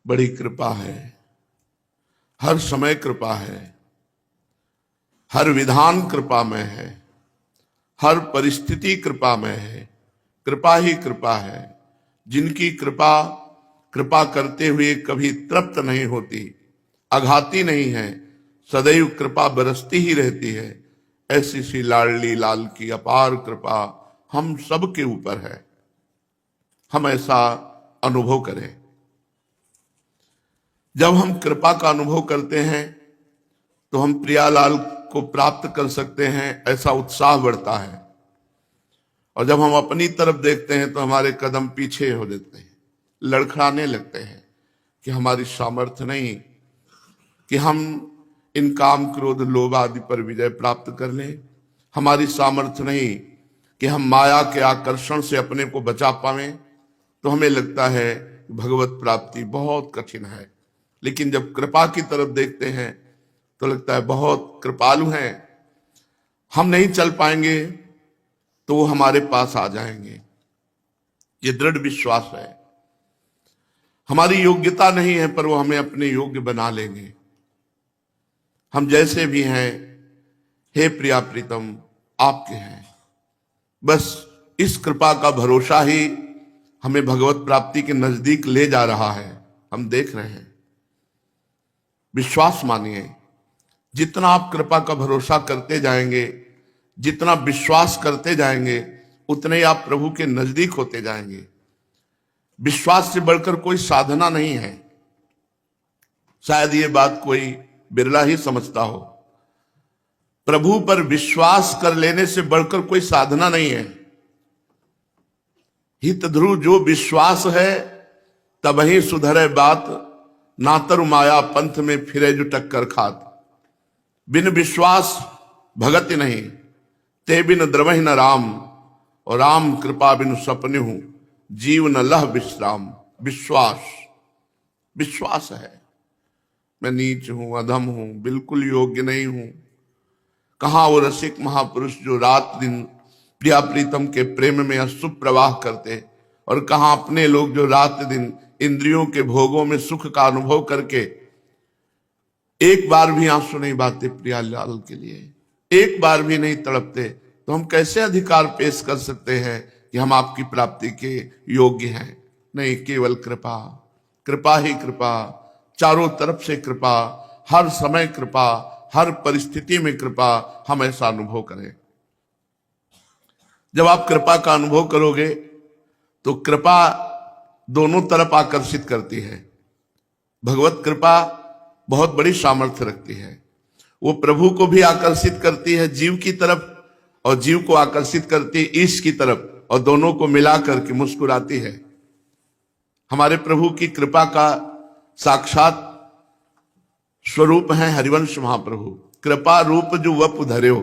बड़ी कृपा है, हर समय कृपा है, हर विधान कृपा में है, हर परिस्थिति कृपा में है। कृपा ही कृपा है। जिनकी कृपा कृपा करते हुए कभी तृप्त नहीं होती, आघाती नहीं है, सदैव कृपा बरसती ही रहती है, ऐसी सी लाडली लाल की अपार कृपा हम सब के ऊपर है। हम ऐसा अनुभव करें। जब हम कृपा का अनुभव करते हैं तो हम प्रियालाल को प्राप्त कर सकते हैं, ऐसा उत्साह बढ़ता है। और जब हम अपनी तरफ देखते हैं तो हमारे कदम पीछे हो जाते हैं, लड़खड़ाने लगते हैं कि हमारी सामर्थ्य नहीं कि हम इन काम क्रोध लोभ आदि पर विजय प्राप्त कर लें। हमारी सामर्थ्य नहीं कि हम माया के आकर्षण से अपने को बचा पावें। तो हमें लगता है भगवत प्राप्ति बहुत कठिन है। लेकिन जब कृपा की तरफ देखते हैं तो लगता है बहुत कृपालु हैं, हम नहीं चल पाएंगे तो वो हमारे पास आ जाएंगे। ये दृढ़ विश्वास है। हमारी योग्यता नहीं है पर वो हमें अपने योग्य बना लेंगे। हम जैसे भी हैं, हे प्रिया प्रीतम, आपके हैं। बस इस कृपा का भरोसा ही हमें भगवत प्राप्ति के नजदीक ले जा रहा है। हम देख रहे हैं। विश्वास मानिए, जितना आप कृपा का भरोसा करते जाएंगे, जितना विश्वास करते जाएंगे, उतने ही आप प्रभु के नजदीक होते जाएंगे। विश्वास से बढ़कर कोई साधना नहीं है। शायद ये बात कोई बिरला ही समझता हो। प्रभु पर विश्वास कर लेने से बढ़कर कोई साधना नहीं है। हित ध्रुव जो विश्वास है तब ही सुधरे बात, नातर माया पंथ में फिरे जो टक्कर खात। बिन विश्वास भगत नहीं, ते बिन द्रवहि न राम, और राम कृपा बिन सपने हूं, जीव न लह विश्राम। विश्वास, विश्वास है। मैं नीच हूं, अधम हूं, बिल्कुल योग्य नहीं हूं। कहां वो रसिक महापुरुष जो रात दिन प्रिया प्रीतम के प्रेम में अशुभ प्रवाह करते, और कहां अपने लोग जो रात दिन इंद्रियों के भोगों में सुख का अनुभव करके एक बार भी आंसू नहीं बहाते प्रियालाल के लिए, एक बार भी नहीं तड़पते। तो हम कैसे अधिकार पेश कर सकते हैं कि हम आपकी प्राप्ति के योग्य हैं? नहीं, केवल कृपा, कृपा ही कृपा, चारों तरफ से कृपा, हर समय कृपा, हर परिस्थिति में कृपा। हम ऐसा अनुभव करें। जब आप कृपा का अनुभव करोगे तो कृपा दोनों तरफ आकर्षित करती है। भगवत कृपा बहुत बड़ी सामर्थ्य रखती है। वो प्रभु को भी आकर्षित करती है जीव की तरफ, और जीव को आकर्षित करती है ईश की तरफ, और दोनों को मिला करके मुस्कुराती है। हमारे प्रभु की कृपा का साक्षात स्वरूप है हरिवंश महाप्रभु। कृपा रूप जो वप धर्यो,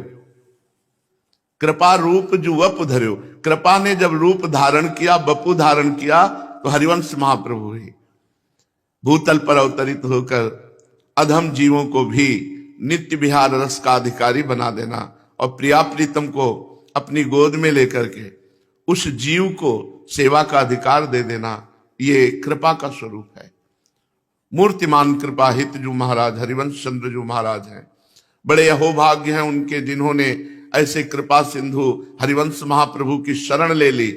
कृपा रूप जो वप धर्यो। कृपा ने जब रूप धारण किया, बपु धारण किया, तो हरिवंश महाप्रभु ही भूतल पर अवतरित होकर अधम जीवों को भी नित्य विहार रस का अधिकारी बना देना, और प्रिया प्रीतम को अपनी गोद में लेकर के उस जीव को सेवा का अधिकार दे देना, ये कृपा का स्वरूप है। मूर्तिमान कृपा हित जो महाराज हरिवंश चंद्र जो महाराज हैं, बड़े अहोभाग्य हैं उनके, जिन्होंने ऐसे कृपा सिंधु हरिवंश महाप्रभु की शरण ले ली,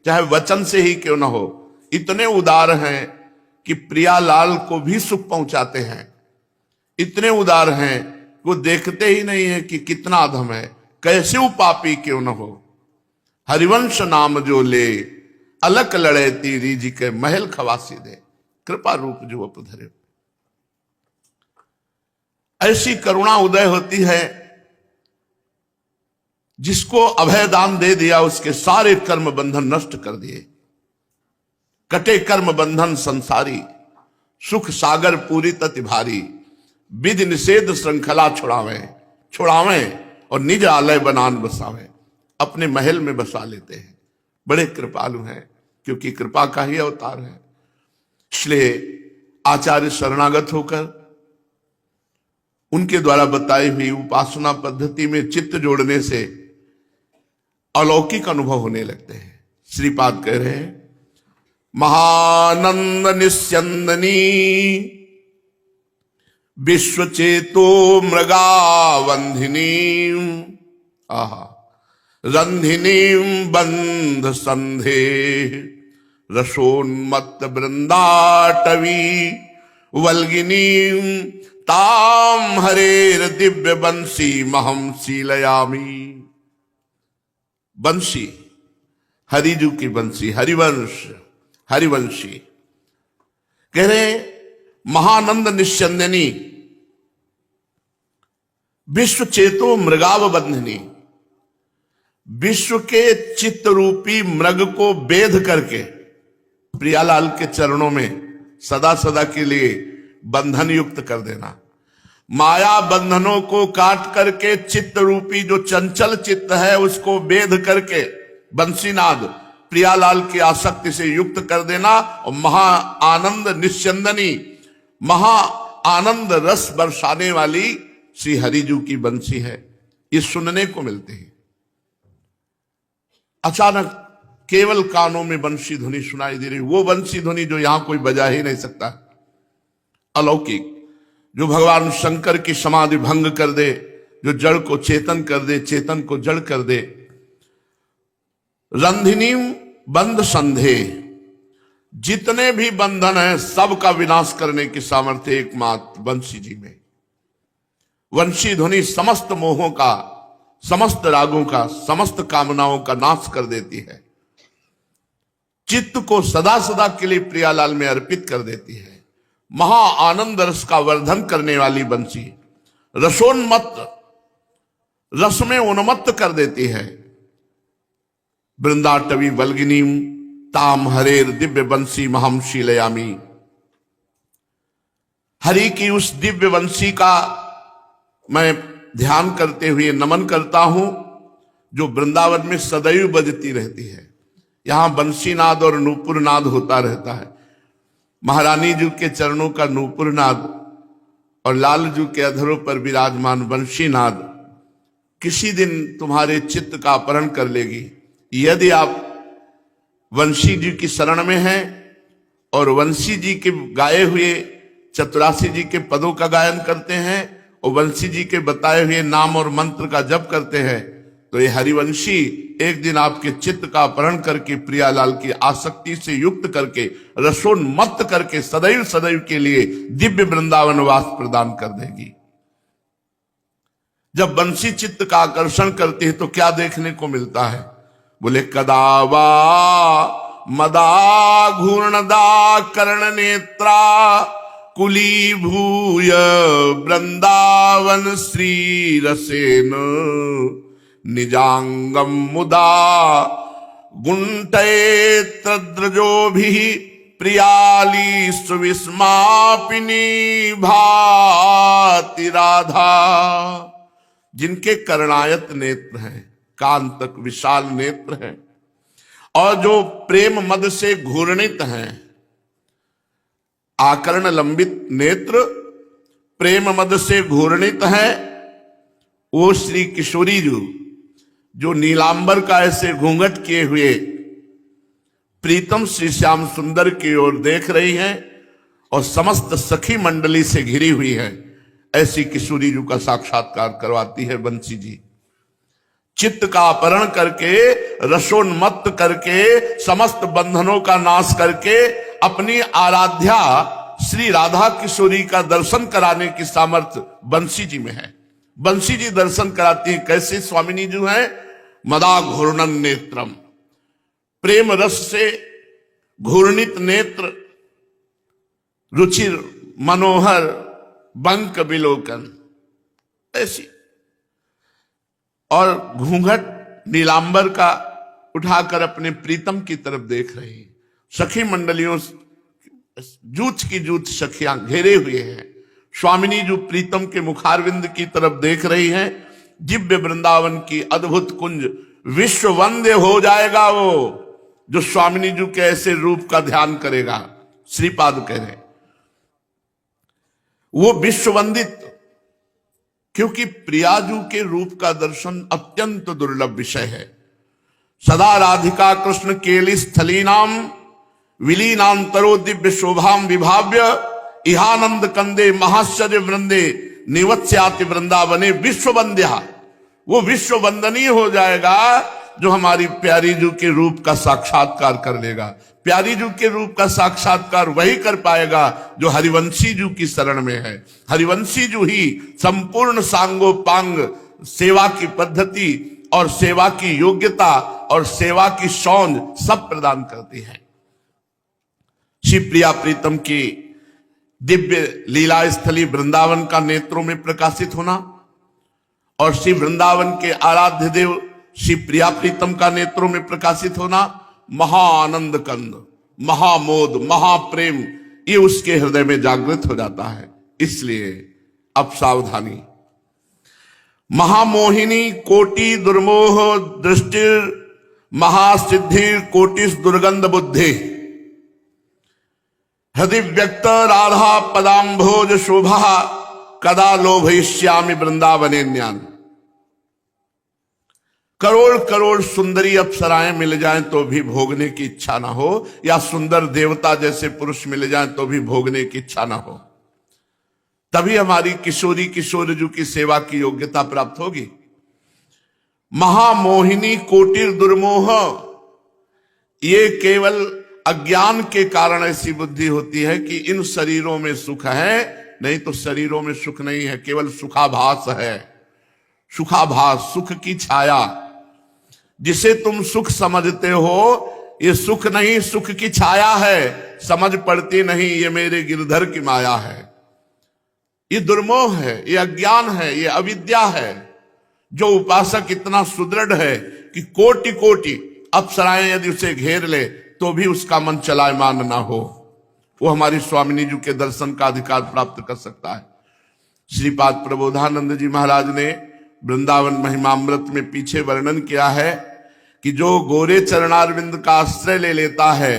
चाहे वचन से ही क्यों न हो। इतने उदार हैं कि प्रियालाल को भी सुख पहुंचाते हैं। इतने उदार हैं वो देखते ही नहीं है कि कितना अधम है, कैसे वो पापी क्यों न हो। हरिवंश नाम जो ले, अलक लड़े तीरी जी के महल खवासी दे। कृपा रूप जो उपधरे। ऐसी करुणा उदय होती है, जिसको अभय दान दे दिया उसके सारे कर्म बंधन नष्ट कर दिए। कटे कर्म बंधन संसारी, सुख सागर पूरी तति भारी। विधि निषेध श्रृंखला छुड़ावे, और निज आलय बनान बसावे। अपने महल में बसा लेते हैं। बड़े कृपालु हैं, क्योंकि कृपा का ही अवतार है। इसलिए आचार्य शरणागत होकर उनके द्वारा बताई हुई उपासना पद्धति में चित्त जोड़ने से अलौकिक अनुभव होने लगते हैं। श्रीपाद कह रहे हैं, महानंद निस्यंदनी विश्वचेतो मृगावंधिनी आहा रंधिनी बंध संधे रसोन्मत्त वृंदाटवी वल्गिनी ताम हरेर दिव्य बंसी महम शीलयामी। बंसी हरिजू की बंसी, हरिवंश, हरिवंशी। कह रहे महानंद निस्यंदनी विश्व चेतो मृगाव बंधनी, विश्व के चित्त रूपी मृग को बेध करके प्रियालाल के चरणों में सदा सदा के लिए बंधन युक्त कर देना। माया बंधनों को काट करके चित्त रूपी जो चंचल चित्त है उसको बेध करके बंसीनाद प्रियालाल की आसक्ति से युक्त कर देना। और महा आनंद निस्यंदनी, महा आनंद रस बरसाने वाली श्री हरिजू की बंसी है। ये सुनने को मिलते हैं। अचानक केवल कानों में बंसी ध्वनि सुनाई दे रही, वो बंसी ध्वनि जो यहां कोई बजा ही नहीं सकता, अलौकिक, जो भगवान शंकर की समाधि भंग कर दे, जो जड़ को चेतन कर दे, चेतन को जड़ कर दे। रंधिनी बंध संधे, जितने भी बंधन है सबका विनाश करने की सामर्थ्य एकमात्र बंसी जी में। वंशी ध्वनि समस्त मोहों का, समस्त रागों का, समस्त कामनाओं का नाश कर देती है। चित्त को सदा सदा के लिए प्रियालाल में अर्पित कर देती है। महा आनंद रस का वर्धन करने वाली बंसी रसोन्मत्त, रस में उन्मत्त कर देती है। वृंदाटवी वल्गिनी ताम हरेर दिव्य बंसी महम शीलयामी। हरि की उस दिव्य बंसी का मैं ध्यान करते हुए नमन करता हूं जो वृंदावन में सदैव बजती रहती है। यहां बंसीनाद और नूपुर नाद होता रहता है। महारानी जी के चरणों का नूपुर नाद और लाल जी के अधरों पर विराजमान बंसीनाद किसी दिन तुम्हारे चित्त का अपहरण कर लेगी। यदि आप वंशी जी की शरण में हैं और वंशी जी के गाए हुए चतुरासी जी के पदों का गायन करते हैं और वंशी जी के बताए हुए नाम और मंत्र का जप करते हैं, तो ये हरिवंशी एक दिन आपके चित्त का अपहरण करके प्रियालाल की आसक्ति से युक्त करके रसोन्मत्त करके सदैव सदैव के लिए दिव्य वृंदावन वास प्रदान कर देगी। जब बंसी चित्त का आकर्षण करती है तो क्या देखने को मिलता है? बोले कदावा मदा घूर्णदा कर्ण नेत्रा कुली भूय वृंदावन श्री रसेन निजांगम मुदा गुंटे तद्रजो भी प्रियाली सुविस्मापिनी भाति राधा। जिनके कर्णायत नेत्र हैं, कान तक विशाल नेत्र हैं और जो प्रेम मद से घूर्णित हैं, आकर्ण लंबित नेत्र प्रेम मद से घूर्णित है, वो श्री किशोरी जो नीलांबर का ऐसे घूंघट किए हुए प्रीतम श्री श्याम सुंदर की ओर देख रही हैं और समस्त सखी मंडली से घिरी हुई है, ऐसी किशोरी जी का साक्षात्कार करवाती है बंसी जी। चित्त का अपहरण करके, रसोन्मत्त करके, समस्त बंधनों का नाश करके अपनी आराध्या श्री राधा किशोरी का दर्शन कराने की सामर्थ्य बंसी जी में है। बंसी जी दर्शन कराती है। कैसे स्वामिनी जी हैं? मदा घूर्णन नेत्रम, प्रेम रस से घूर्णित नेत्र, रुचिर मनोहर बंक विलोकन, ऐसी, और घूंघट नीलांबर का उठाकर अपने प्रीतम की तरफ देख रही है। सखी मंडलियों जूथ की जूथ सखियां घेरे हुए हैं। स्वामिनी जो प्रीतम के मुखारविंद की तरफ देख रही हैं। दिव्य वृंदावन की अद्भुत कुंज विश्व वंद्य हो जाएगा वो जो स्वामिनी जी के ऐसे रूप का ध्यान करेगा। श्रीपाद कह रहे वो विश्ववंदित, क्योंकि प्रियाजू के रूप का दर्शन अत्यंत दुर्लभ विषय है। सदा राधिका कृष्ण केली स्थली नाम विलीनांतरो दिव्य शोभाम विभाव्य इहानंद कंदे महाश्चर्य वृंदे निवत्स्याति वृंदावने विश्व वंद्या। वो विश्व वंदनीय हो जाएगा जो हमारी प्यारी जू के रूप का साक्षात्कार कर लेगा। प्यारी जू के रूप का साक्षात्कार वही कर पाएगा जो हरिवंशी जू की शरण में है। हरिवंशी जू ही संपूर्ण सांगोपांग सेवा की पद्धति और सेवा की योग्यता और सेवा की शौंज सब प्रदान करती है। श्री प्रिया प्रीतम की दिव्य लीला स्थली वृंदावन का नेत्रों में प्रकाशित होना और श्री वृंदावन के आराध्य देव श्री प्रिया प्रीतम का नेत्रों में प्रकाशित होना महाआनंद कंद, महामोद, महाप्रेम, ये उसके हृदय में जागृत हो जाता है। इसलिए अब सावधानी। महामोहिनी कोटि दुर्मोह दृष्टिर महासिद्धिर कोटिस दुर्गंध बुद्धि हृदय व्यक्त राधा पदाम्भोज शोभा कदा लोभयिष्यामि वृंदावने ज्ञान। करोड़ करोड़ सुंदरी अप्सराएं मिल जाएं तो भी भोगने की इच्छा ना हो, या सुंदर देवता जैसे पुरुष मिल जाएं तो भी भोगने की इच्छा ना हो, तभी हमारी किशोरी किशोर जू की सेवा की योग्यता प्राप्त होगी। महामोहिनी कोटिर दुर्मोह, ये केवल अज्ञान के कारण ऐसी बुद्धि होती है कि इन शरीरों में सुख है, नहीं तो शरीरों में सुख नहीं है, केवल सुखाभास है। सुखाभास, सुख की छाया। जिसे तुम सुख समझते हो ये सुख नहीं, सुख की छाया है। समझ पड़ती नहीं, ये मेरे गिरधर की माया है। ये दुर्मोह है, ये अज्ञान है, ये अविद्या है। जो उपासक इतना सुदृढ़ है कि कोटि कोटि अप्सराएं यदि उसे घेर ले तो भी उसका मन चलायमान ना हो, वो हमारी स्वामिनी जी के दर्शन का अधिकार प्राप्त कर सकता है। श्रीपाद प्रबोधानंद जी महाराज ने वृंदावन महिमामृत में पीछे वर्णन किया है कि जो गोरे चरणारविंद का आश्रय ले लेता है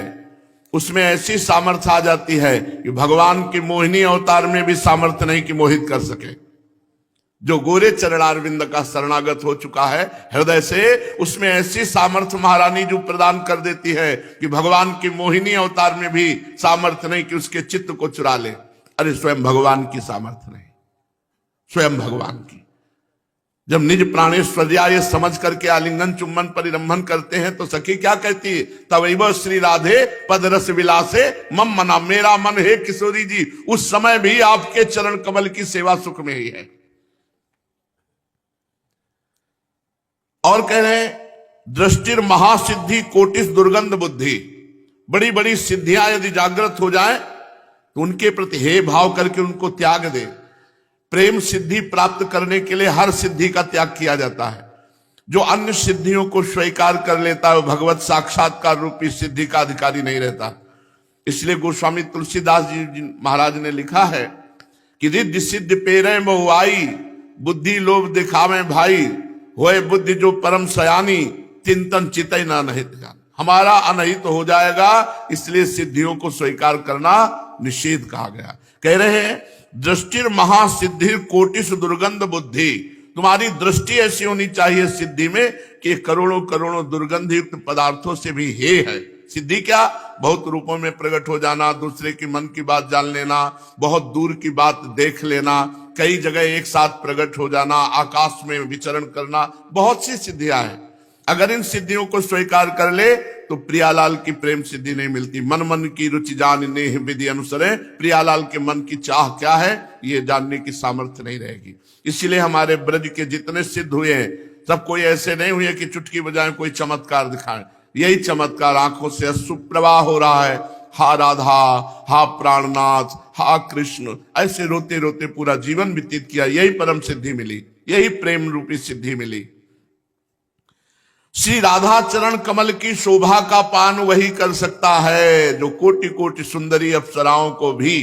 उसमें ऐसी सामर्थ्य आ जाती है कि भगवान के मोहिनी अवतार में भी सामर्थ्य नहीं कि मोहित कर सके। जो गोरे चरणारविंद का शरणागत हो चुका है हृदय से, उसमें ऐसी सामर्थ्य महारानी जो प्रदान कर देती है कि भगवान की मोहिनी अवतार में भी सामर्थ्य नहीं कि उसके चित्त को चुरा ले। अरे स्वयं भगवान की सामर्थ्य नहीं, स्वयं भगवान की। जब निज प्राणेश्वर्या ये समझ करके आलिंगन चुम्बन परिरंभन करते हैं तो सखी क्या कहती है? तवैव श्री राधे पद रस विलासे मम मना, मेरा मन है किशोरी जी उस समय भी आपके चरण कमल की सेवा सुख में ही है। और कह रहे हैं दृष्टिर महासिद्धि कोटिस दुर्गंध बुद्धि। बड़ी बड़ी सिद्धियां यदि जागृत हो जाए तो उनके प्रति हे भाव करके उनको त्याग दे। प्रेम सिद्धि प्राप्त करने के लिए हर सिद्धि का त्याग किया जाता है। जो अन्य सिद्धियों को स्वीकार कर लेता है वो भगवत साक्षात्कार रूपी सिद्धि का अधिकारी नहीं रहता। इसलिए गोस्वामी तुलसीदास जी महाराज ने लिखा है कि रिद्धि सिद्ध पेरे बहुआई बुद्धि लोभ दिखावे भाई होए बुद्धि जो परम सयानी चिंतन चितई ना नहीं जान। हमारा अनहित हो जाएगा, इसलिए सिद्धियों को स्वीकार करना निषेध कहा गया। कह रहे हैं दृष्टिर महासिद्धिर कोटिस दुर्गंध बुद्धि। तुम्हारी दृष्टि ऐसी होनी चाहिए सिद्धि में कि करोड़ों करोड़ों दुर्गंध युक्त पदार्थों से भी हे है। सिद्धि क्या? बहुत रूपों में प्रकट हो जाना, दूसरे की मन की बात जान लेना, बहुत दूर की बात देख लेना, कई जगह एक साथ प्रकट हो जाना, आकाश में विचरण करना, बहुत सी सिद्धियां हैं। अगर इन सिद्धियों को स्वीकार कर ले तो प्रियालाल की प्रेम सिद्धि नहीं मिलती। मन मन की रुचि जान नेह विधि अनुसरे, प्रियालाल के मन की चाह क्या है ये जानने की सामर्थ्य नहीं रहेगी। इसीलिए हमारे ब्रज के जितने सिद्ध हुए हैं सब कोई ऐसे नहीं हुए कि चुटकी बजाए कोई चमत्कार दिखाएं। यही चमत्कार आंखों से सुप्रवाह हो रहा है। हा राधा, हा प्राणनाथ, हा कृष्ण, ऐसे रोते रोते पूरा जीवन व्यतीत किया। यही परम सिद्धि मिली, यही प्रेम रूपी सिद्धि मिली। श्री राधा चरण कमल की शोभा का पान वही कर सकता है जो कोटि कोटि सुंदरी अप्सराओं को भी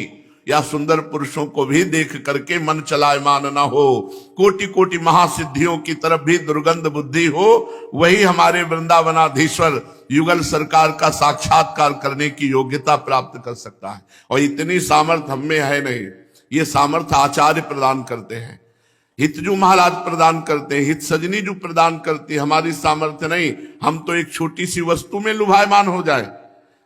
या सुंदर पुरुषों को भी देख करके मन चलायमान न हो, कोटि कोटि महासिद्धियों की तरफ भी दुर्गंध बुद्धि हो। वही हमारे वृंदावनाधीश्वर युगल सरकार का साक्षात्कार करने की योग्यता प्राप्त कर सकता है। और इतनी सामर्थ्य हम में है नहीं, ये सामर्थ्य आचार्य प्रदान करते हैं, हितजू महाराज प्रदान करते हैं, हित सजनी जो प्रदान करती है। हमारी सामर्थ्य नहीं। हम तो एक छोटी सी वस्तु में लुभायमान हो जाए,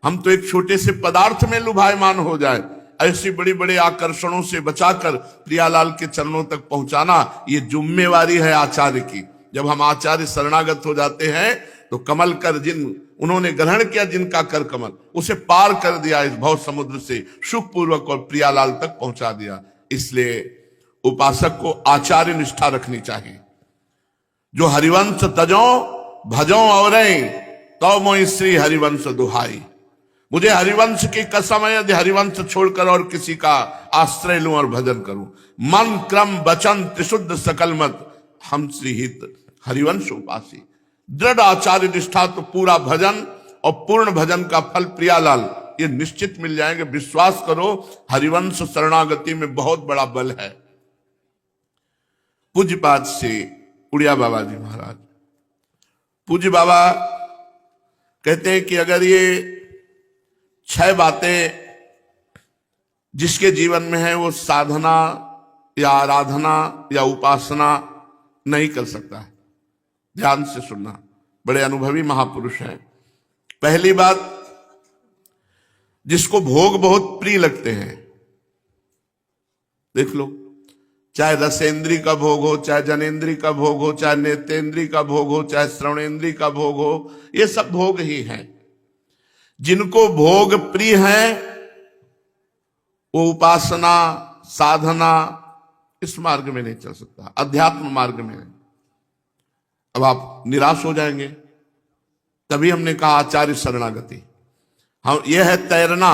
हम तो एक छोटे से पदार्थ में लुभायमान हो जाए, ऐसी बड़ी बड़े आकर्षणों से बचाकर प्रियालाल के चरणों तक पहुंचाना ये जिम्मेवारी है आचार्य की। जब हम आचार्य शरणागत हो जाते हैं तो कमल कर जिन उन्होंने ग्रहण किया, जिनका कर कमल, उसे पार कर दिया इस भव समुद्र से, सुखपूर्वक और प्रियालाल तक पहुंचा दिया। इसलिए उपासक को आचार्य निष्ठा रखनी चाहिए। जो हरिवंश तजो भजो और तो मोहि श्री हरिवंश दुहाई। मुझे हरिवंश की कसम है, यदि हरिवंश छोड़कर और किसी का आश्रय लूं और भजन करूं। मन क्रम वचन त्रिशुद्ध सकल मत, हम श्री हित हरिवंश उपासी। दृढ़ आचार्य निष्ठा तो पूरा भजन और पूर्ण भजन का फल प्रियालाल ये निश्चित मिल जाएंगे। विश्वास करो, हरिवंश शरणागति में बहुत बड़ा बल है। पूज्यपाद से उड़िया बाबा जी महाराज, पूज्य बाबा कहते हैं कि अगर ये 6 बातें जिसके जीवन में है वो साधना या आराधना या उपासना नहीं कर सकता है। ध्यान से सुनना, बड़े अनुभवी महापुरुष हैं। पहली बात, जिसको भोग बहुत प्रिय लगते हैं, देख लो, चाहे रसेंद्री का भोग हो, चाहे जनेन्द्री का भोग हो, चाहे नेत्रेंद्री का भोग हो, चाहे श्रवणेन्द्री का भोग हो, ये सब भोग ही हैं। जिनको भोग प्रिय है वो उपासना साधना इस मार्ग में नहीं चल सकता, अध्यात्म मार्ग में। अब आप निराश हो जाएंगे। तभी हमने कहा आचार्य शरणागति। हम यह है तैरना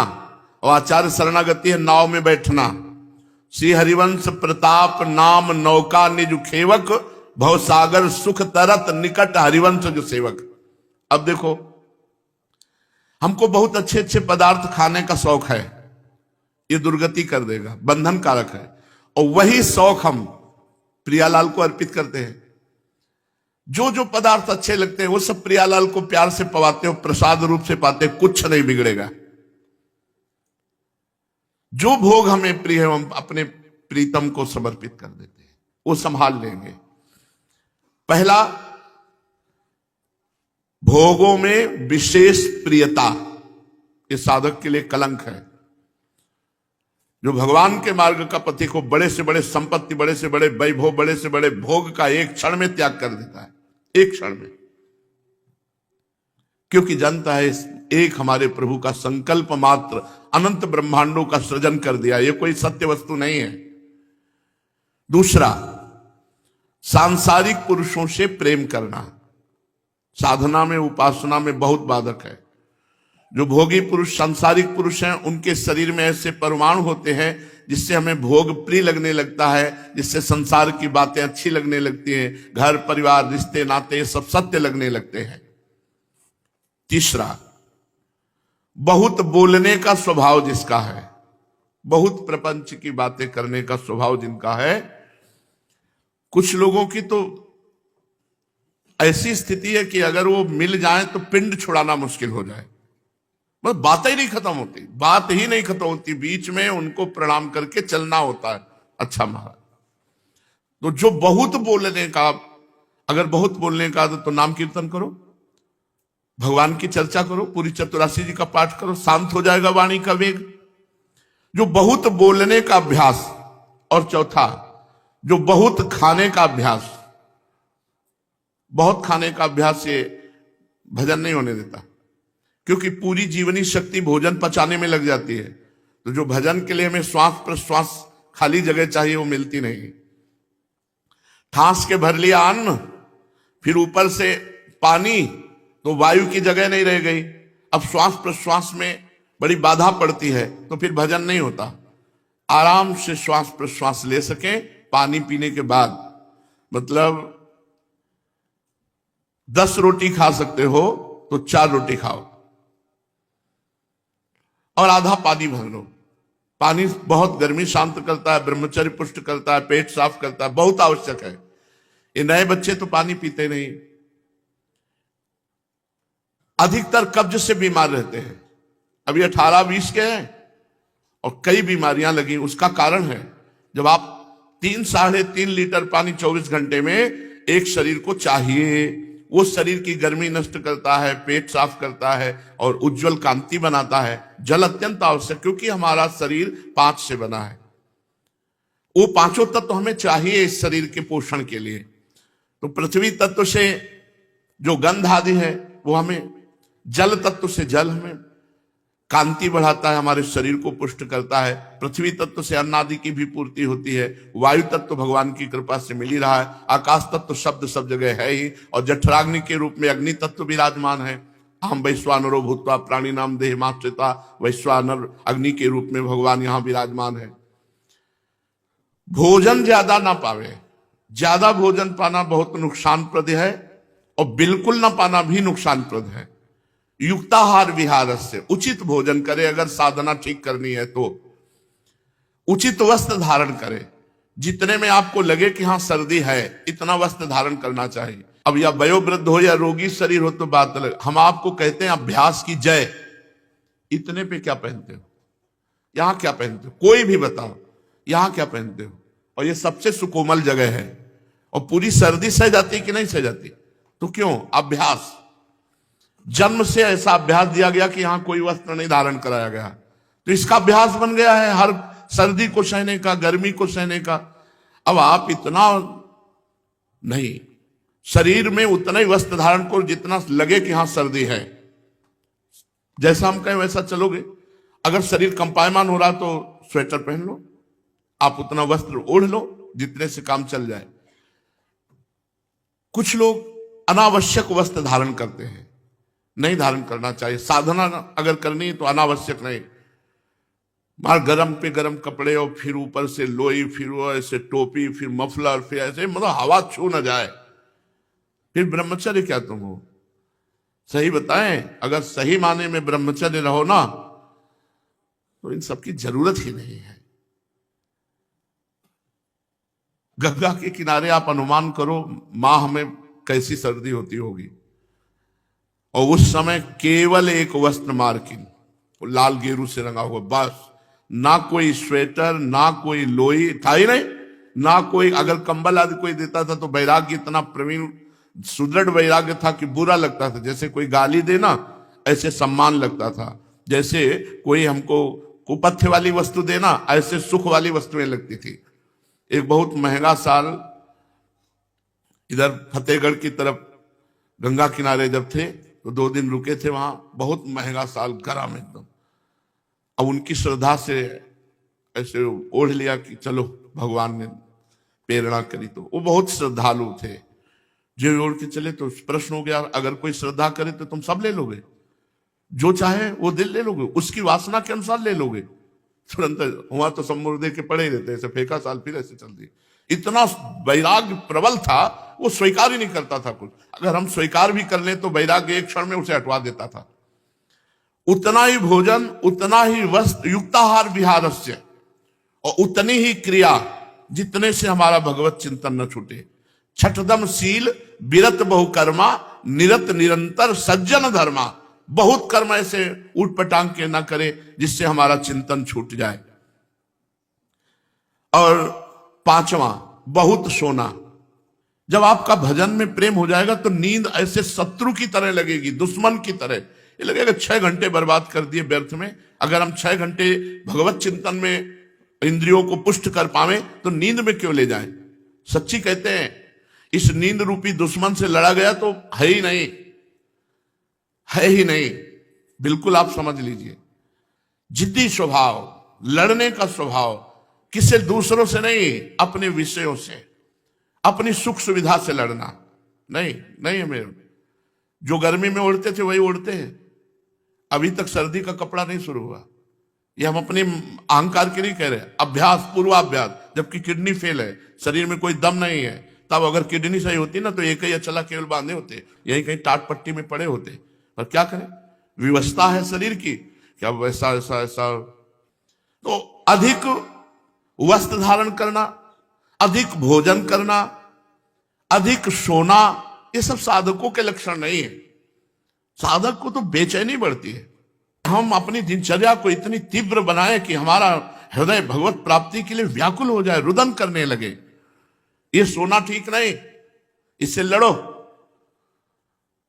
और आचार्य शरणागति है नाव में बैठना। श्री हरिवंश प्रताप नाम नौका निज खेवक, भवसागर सुख तरत निकट हरिवंश जो सेवक। अब देखो, हमको बहुत अच्छे अच्छे पदार्थ खाने का शौक है, ये दुर्गति कर देगा, बंधन कारक है। और वही शौक हम प्रियालाल को अर्पित करते हैं। जो जो पदार्थ अच्छे लगते हैं वो सब प्रियालाल को प्यार से पवाते हो, प्रसाद रूप से पाते, कुछ नहीं बिगड़ेगा। जो भोग हमें प्रिय है हम अपने प्रीतम को समर्पित कर देते हैं, वो संभाल लेंगे। पहला, भोगों में विशेष प्रियता, ये साधक के लिए कलंक है। जो भगवान के मार्ग का पथिक हो, बड़े से बड़े संपत्ति, बड़े से बड़े वैभव, बड़े से बड़े भोग का एक क्षण में त्याग कर देता है, एक क्षण में, क्योंकि जानता है एक हमारे प्रभु का संकल्प मात्र अनंत ब्रह्मांडों का सृजन कर दिया, ये कोई सत्य वस्तु नहीं है। दूसरा, सांसारिक पुरुषों से प्रेम करना साधना में उपासना में बहुत बाधक है। जो भोगी पुरुष सांसारिक पुरुष हैं, उनके शरीर में ऐसे परमाणु होते हैं जिससे हमें भोग प्रिय लगने लगता है, जिससे संसार की बातें अच्छी लगने लगती हैं, घर परिवार रिश्ते नाते सब सत्य लगने लगते हैं। तीसरा, बहुत बोलने का स्वभाव जिसका है, बहुत प्रपंच की बातें करने का स्वभाव जिनका है। कुछ लोगों की तो ऐसी स्थिति है कि अगर वो मिल जाए तो पिंड छुड़ाना मुश्किल हो जाए, मतलब बातें ही नहीं खत्म होती, बात ही नहीं खत्म होती, बीच में उनको प्रणाम करके चलना होता है। अच्छा महाराज, तो जो बहुत बोलने का, अगर बहुत बोलने का तो नाम कीर्तन करो, भगवान की चर्चा करो, पूरी चतुरासी जी का पाठ करो, शांत हो जाएगा वाणी का वेग। जो बहुत बोलने का अभ्यास, और चौथा, जो बहुत खाने का अभ्यास, बहुत खाने का अभ्यास से भजन नहीं होने देता, क्योंकि पूरी जीवनी शक्ति भोजन पचाने में लग जाती है। तो जो भजन के लिए हमें श्वास प्रश्वास खाली जगह चाहिए वो मिलती नहीं। ठांस के भर लिया अन्न, फिर ऊपर से पानी, तो वायु की जगह नहीं रह गई। अब श्वास प्रश्वास में बड़ी बाधा पड़ती है, तो फिर भजन नहीं होता। आराम से श्वास प्रश्वास ले सके पानी पीने के बाद, मतलब 10 रोटी खा सकते हो तो 4 रोटी खाओ और आधा पानी भर लो। पानी बहुत गर्मी शांत करता है, ब्रह्मचर्य पुष्ट करता है, पेट साफ करता है, बहुत आवश्यक है। ये नए बच्चे तो पानी पीते नहीं, अधिकतर कब्ज से बीमार रहते हैं। अभी 18-20 के हैं और कई बीमारियां लगी। उसका कारण है, जब आप 3-3.5 लीटर पानी 24 घंटे में एक शरीर को चाहिए, वो शरीर की गर्मी नष्ट करता है, पेट साफ करता है और उज्जवल कांति बनाता है। जल अत्यंत आवश्यक, क्योंकि हमारा शरीर 5 से बना है। वो 5 तत्व हमें चाहिए इस शरीर के पोषण के लिए। तो पृथ्वी तत्व से जो गंध आदि है वो हमें, जल तत्व से जल हमें कांति बढ़ाता है, हमारे शरीर को पुष्ट करता है। पृथ्वी तत्व से अन्न आदि की भी पूर्ति होती है। वायु तत्व भगवान की कृपा से मिल ही रहा है। आकाश तत्व शब्द सब जगह है ही, और जठराग्नि के रूप में अग्नि तत्व विराजमान है। हम वैश्वानरो भूत्वा प्राणी नाम देह माश्रिता, वैश्वानर अग्नि के रूप में भगवान यहाँ विराजमान है। भोजन ज्यादा ना पावे, ज्यादा भोजन पाना बहुत नुकसानप्रद है, और बिल्कुल ना पाना भी नुकसानप्रद है। युक्ताहार विहार से, उचित भोजन करे, अगर साधना ठीक करनी है तो उचित वस्त्र धारण करे। जितने में आपको लगे कि हाँ सर्दी है, इतना वस्त्र धारण करना चाहिए। अब या वयोवृद्ध हो या रोगी शरीर हो तो बात अलग। हम आपको कहते हैं अभ्यास की जय, इतने पे क्या पहनते हो, यहां क्या पहनते हो, कोई भी बताओ यहां क्या पहनते हो। और ये सबसे सुकोमल जगह है, और पूरी सर्दी सह जाती कि नहीं सह जाती? तो क्यों? अभ्यास। जन्म से ऐसा अभ्यास दिया गया कि यहां कोई वस्त्र नहीं धारण कराया गया, तो इसका अभ्यास बन गया है हर सर्दी को सहने का, गर्मी को सहने का। अब आप इतना नहीं, शरीर में उतना ही वस्त्र धारण करो जितना लगे कि हाँ सर्दी है। जैसा हम कहें वैसा चलोगे। अगर शरीर कंपायमान हो रहा तो स्वेटर पहन लो, आप उतना वस्त्र ओढ़ लो जितने से काम चल जाए। कुछ लोग अनावश्यक वस्त्र धारण करते हैं, नहीं धारण करना चाहिए। साधना अगर करनी है तो अनावश्यक नहीं। मार गरम पे गरम कपड़े, और फिर ऊपर से लोई, फिर वो ऐसे टोपी, फिर मफलर, फिर ऐसे, मतलब हवा छू न जाए। फिर ब्रह्मचर्य क्या तुम हो? सही बताएं, अगर सही माने में ब्रह्मचर्य रहो ना तो इन सबकी जरूरत ही नहीं है। गंगा के किनारे आप अनुमान करो माह में कैसी सर्दी होती होगी, और उस समय केवल एक वस्त्र मार्किन, लाल गेरू से रंगा हुआ, बस। ना कोई स्वेटर, ना कोई लोई था ही नहीं, ना कोई, अगर कंबल आदि कोई देता था तो वैराग्य इतना प्रवीण सुदृढ़ वैराग्य था कि बुरा लगता था। जैसे कोई गाली देना ऐसे सम्मान लगता था, जैसे कोई हमको कुपथ्य वाली वस्तु देना ऐसे सुख वाली वस्तुएं लगती थी। एक बहुत महंगा साल इधर फतेहगढ़ की तरफ गंगा किनारे जब थे तो 2 दिन रुके थे वहां। बहुत महंगा साल, गरम एकदम। अब उनकी श्रद्धा से ऐसे ओढ़ लिया कि चलो भगवान ने प्रेरणा करी, तो वो बहुत श्रद्धालु थे। जो ओढ़ के चले तो प्रश्न हो गया, अगर कोई श्रद्धा करे तो तुम सब ले लोगे, जो चाहे वो दिल ले लोगे, उसकी वासना के अनुसार ले लोगे। तुरंत वहां तो सब मुर्दे के पड़े ही रहते, ऐसे फेंका साल फिर ऐसे चल दी। इतना वैराग्य प्रबल था, वो स्वीकार ही नहीं करता था कुछ। अगर हम स्वीकार भी कर लें तो वैराग्य एक क्षण में उसे हटवा देता था। उतना ही भोजन, उतना ही वस्त्र, युक्ताहार विहारस्य, और उतनी ही क्रिया जितने से हमारा भगवत चिंतन न छूटे। छठदम शील विरत बहुकर्मा, निरत निरंतर सज्जन धर्मा। बहुत कर्म ऐसे उठ पटांग के ना करे जिससे हमारा चिंतन छूट जाए। और 5वां, बहुत सोना। जब आपका भजन में प्रेम हो जाएगा तो नींद ऐसे शत्रु की तरह लगेगी, दुश्मन की तरह। ये लगेगा 6 घंटे बर्बाद कर दिए व्यर्थ में। अगर हम 6 घंटे भगवत चिंतन में इंद्रियों को पुष्ट कर पावे तो नींद में क्यों ले जाएं? सच्ची कहते हैं, इस नींद रूपी दुश्मन से लड़ा गया तो है ही नहीं, है ही नहीं। बिल्कुल आप समझ लीजिए, जिद्दी स्वभाव, लड़ने का स्वभाव, किसी दूसरों से नहीं, अपने विषयों से, अपनी सुख सुविधा से लड़ना नहीं। नहीं, हमें जो गर्मी में ओढ़ते थे वही ओढ़ते हैं। अभी तक सर्दी का कपड़ा नहीं शुरू हुआ। ये हम अपने अहंकार के नहीं कह रहे। अभ्यास, पूर्वाभ्यास। जबकि किडनी फेल है, शरीर में कोई दम नहीं है, तब अगर किडनी सही होती ना तो एक ही अचला केवल बांधे होते, यही कहीं टाट पट्टी में पड़े होते। पर क्या करें, विवस्था है शरीर की, क्या वैसा ऐसा ऐसा। तो अधिक वस्त्र धारण करना, अधिक भोजन करना, अधिक सोना, ये सब साधकों के लक्षण नहीं है। साधक को तो बेचैनी बढ़ती है। हम अपनी दिनचर्या को इतनी तीव्र बनाए कि हमारा हृदय भगवत प्राप्ति के लिए व्याकुल हो जाए, रुदन करने लगे। ये सोना ठीक नहीं, इससे लड़ो।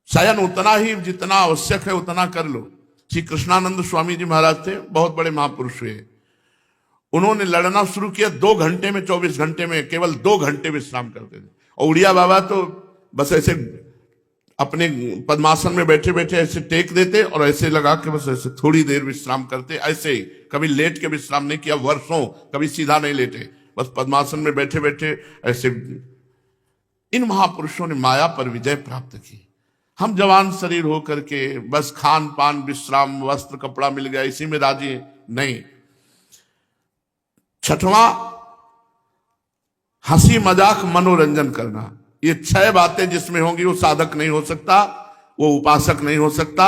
शयन उतना ही जितना आवश्यक है उतना कर लो। श्री कृष्णानंद स्वामी जी महाराज थे, बहुत बड़े महापुरुष हुए। उन्होंने लड़ना शुरू किया 2 घंटे में, 24 घंटे में केवल 2 घंटे विश्राम करते थे। और उड़िया बाबा तो बस ऐसे अपने पद्मासन में बैठे बैठे ऐसे टेक देते और ऐसे लगा के बस ऐसे थोड़ी देर विश्राम करते, ऐसे ही कभी लेट के विश्राम नहीं किया, वर्षों कभी सीधा नहीं लेटे, बस पद्मासन में बैठे बैठे ऐसे। इन महापुरुषों ने माया पर विजय प्राप्त की। हम जवान शरीर होकर के बस खान पान विश्राम वस्त्र कपड़ा मिल गया इसी में राजी नहीं। छठवां, हंसी मजाक मनोरंजन करना। ये 6 बातें जिसमें होंगी वो साधक नहीं हो सकता, वो उपासक नहीं हो सकता।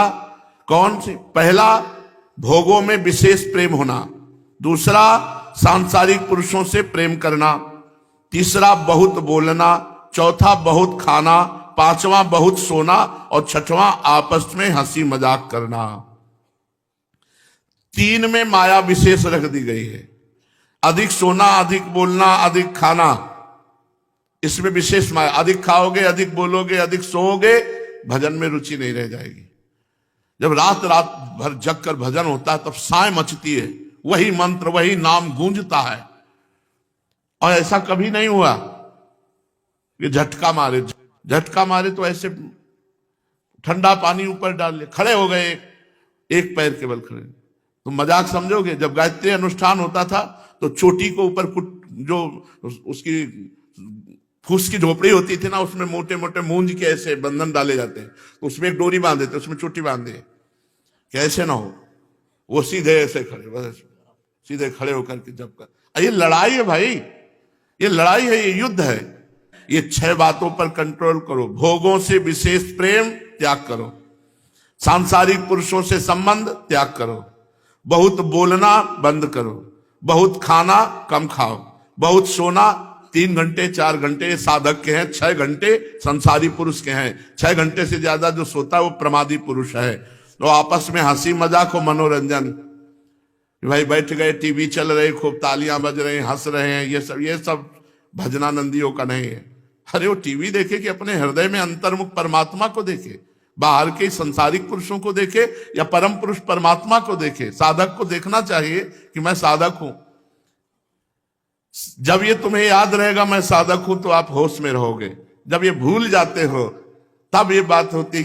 कौन सी? पहला, भोगों में विशेष प्रेम होना। दूसरा, सांसारिक पुरुषों से प्रेम करना। तीसरा, बहुत बोलना। चौथा, बहुत खाना। पांचवा, बहुत सोना। और छठवां, आपस में हंसी मजाक करना। 3 में माया विशेष रख दी गई है। अधिक सोना, अधिक बोलना, अधिक खाना, इसमें विशेष माया। अधिक खाओगे, अधिक बोलोगे, अधिक सोओगे, भजन में रुचि नहीं रह जाएगी। जब रात रात भर जग कर भजन होता है तब साय मचती है, वही मंत्र वही नाम गूंजता है। और ऐसा कभी नहीं हुआ कि झटका मारे तो ऐसे ठंडा पानी ऊपर डाल ले, खड़े हो गए, एक पैर केवल खड़े। तो मजाक समझोगे? जब गायत्री अनुष्ठान होता था तो चोटी को ऊपर जो उसकी फूस की झोपड़ी होती थी ना, उसमें मोटे मोटे मूंज के ऐसे बंधन डाले जाते हैं, तो उसमें एक डोरी बांध देते, उसमें चोटी बांध दे कि ऐसे ना हो, वो सीधे ऐसे खड़े, बस सीधे खड़े होकर के जब कर। ये लड़ाई है भाई, ये लड़ाई है, ये युद्ध है। ये 6 बातों पर कंट्रोल करो। भोगों से विशेष प्रेम त्याग करो, सांसारिक पुरुषों से संबंध त्याग करो, बहुत बोलना बंद करो, बहुत खाना कम खाओ, बहुत सोना 3 घंटे 4 घंटे साधक के हैं, 6 घंटे संसारी पुरुष के हैं। 6 घंटे से ज्यादा जो सोता है वो प्रमादी पुरुष है। तो आपस में हंसी मजाक हो, मनोरंजन, भाई बैठ गए, टीवी चल रहे, खूब तालियां बज रहे हैं, हंस रहे हैं, ये सब भजनानंदियों का नहीं है। अरे वो टीवी देखे कि अपने हृदय में अंतर्मुख परमात्मा को देखे, बाहर के संसारिक पुरुषों को देखे या परम पुरुष परमात्मा को देखे। साधक को देखना चाहिए कि मैं साधक हूं। जब ये तुम्हें याद रहेगा मैं साधक हूं तो आप होश में रहोगे। जब ये भूल जाते हो तब ये बात होती है